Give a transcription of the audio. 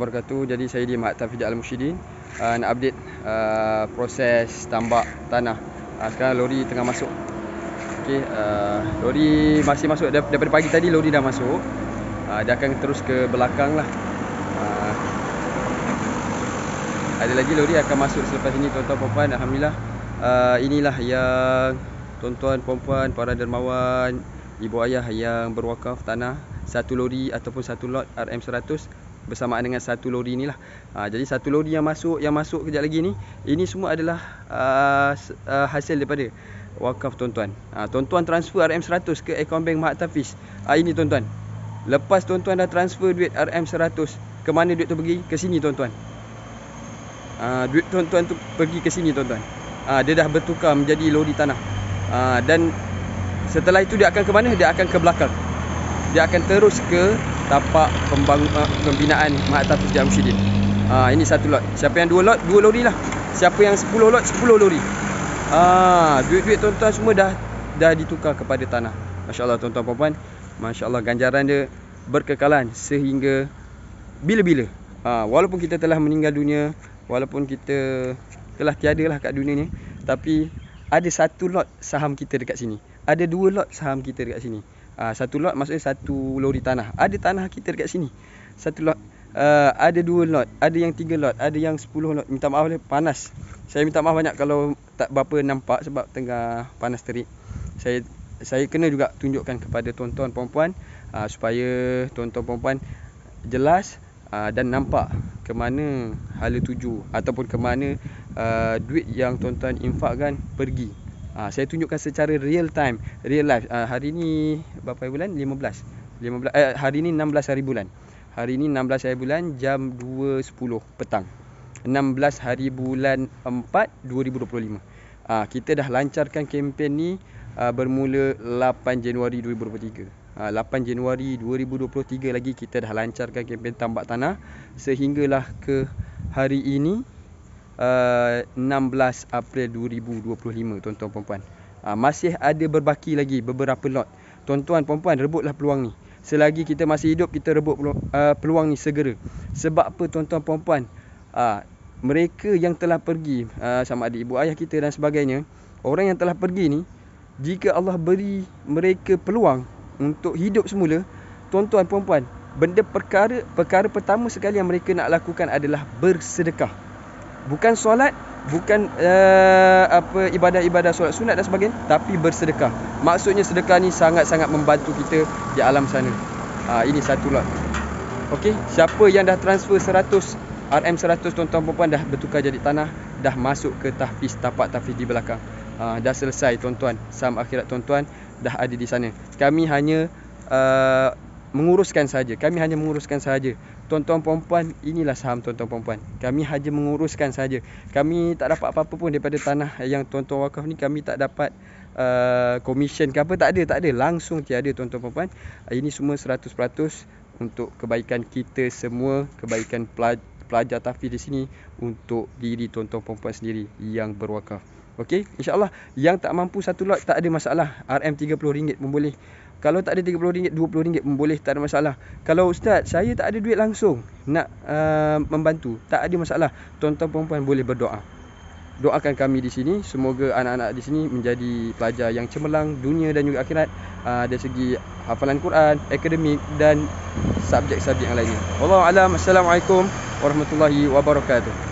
Wabarakatuh. Jadi saya di Mahat Tafiz Al-Mursyidin nak update proses tambak tanah. Sekarang lori tengah masuk. Okey, lori masih masuk daripada pagi tadi. Lori dah masuk. Dia akan terus ke belakang lah. Ada lagi lori akan masuk selepas ini, tuan-tuan puan-puan. Alhamdulillah, inilah yang tuan-tuan puan-puan, para dermawan, ibu ayah yang berwakaf tanah, satu lori ataupun satu lot RM100 bersamaan dengan satu lori inilah. Jadi satu lori yang masuk kejap lagi ni, ini semua adalah hasil daripada wakaf tuan-tuan. Tuan-tuan transfer RM100 ke akaun bank Mahat Tafiz. Ini tuan-tuan. Lepas tuan-tuan dah transfer duit RM100, ke mana duit tu pergi? Ke sini tuan-tuan. Duit tuan-tuan tu pergi ke sini tuan-tuan. Dia dah bertukar menjadi lori tanah. Dan setelah itu dia akan ke mana? Dia akan ke belakang. Dia akan terus ke tapak pembinaan Mahat Tafiz Al-Mursyidin. Ini satu lot. Siapa yang dua lot, dua lori lah. Siapa yang 10 lot, 10 lori. Duit-duit tuan-tuan semua dah ditukar kepada tanah. Masya-Allah tuan-tuan puan-puan. Masya-Allah, ganjaran dia berkekalan sehingga bila-bila. Walaupun kita telah meninggal dunia, walaupun kita telah tiada lah kat dunia ni, tapi ada satu lot saham kita dekat sini. Ada dua lot saham kita dekat sini. Satu lot maksudnya satu lori tanah. Ada tanah kita dekat sini. Satu lot. Ada dua lot. Ada yang 3 lot. Ada yang 10 lot. Minta maaf boleh, panas. Saya minta maaf banyak kalau tak berapa nampak sebab tengah panas terik. Saya kena juga tunjukkan kepada tuan-tuan puan-puan supaya tuan-tuan puan-puan jelas dan nampak ke mana hala tuju ataupun ke mana duit yang tuan-tuan infakkan pergi. Saya tunjukkan secara real time, real life. Hari ni berapa hari bulan? 15. Hari ni 16 hari bulan. Hari ni 16 hari bulan, jam 2.10 petang. 16 hari bulan 4 2025. Kita dah lancarkan kempen ni bermula 8 Januari 2023. 8 Januari 2023 lagi kita dah lancarkan kempen tambak tanah sehinggalah ke hari ini 16 April 2025 tuan-tuan puan-puan. Masih ada berbaki lagi beberapa lot. Tuan-tuan puan-puan, rebutlah peluang ni. Selagi kita masih hidup, kita rebut peluang ni segera. Sebab apa tuan-tuan puan-puan? Mereka yang telah pergi, sama ada ibu ayah kita dan sebagainya, orang yang telah pergi ni, jika Allah beri mereka peluang untuk hidup semula, tuan-tuan puan-puan, perkara pertama sekali yang mereka nak lakukan adalah bersedekah. Bukan solat, bukan ibadah-ibadah solat sunat dan sebagainya, tapi bersedekah. Maksudnya sedekah ni sangat-sangat membantu kita di alam sana. Ini satu lot. Okey, siapa yang dah transfer 100 RM100 tuan-tuan puan-puan dah bertukar jadi tanah, dah masuk ke tahfiz, tapak tahfiz di belakang. Dah selesai tuan-tuan. Saham akhirat tuan-tuan dah ada di sana. Kami hanya menguruskan saja. Tuan-tuan puan-puan, inilah saham tuan-tuan puan-puan. Kami hanya menguruskan saja. Kami tak dapat apa-apa pun daripada tanah yang tuan-tuan wakaf ni. Kami tak dapat komisen ke apa, tak ada. Langsung tiada tuan-tuan puan-puan. Ini semua 100% untuk kebaikan kita semua, kebaikan pelajar tahfiz di sini, untuk diri tuan-tuan puan-puan sendiri yang berwakaf. Okey, insya-Allah yang tak mampu satu lot tak ada masalah. RM30 pun boleh. Kalau tak ada RM30, RM20 pun boleh, tak ada masalah. Kalau ustaz, saya tak ada duit langsung nak membantu, tak ada masalah. Tuan-tuan puan-puan boleh berdoa. Doakan kami di sini, semoga anak-anak di sini menjadi pelajar yang cemerlang dunia dan juga akhirat, dari segi hafalan Quran, akademik dan subjek-subjek yang lainnya. Wallahu a'lam. Assalamualaikum warahmatullahi wabarakatuh.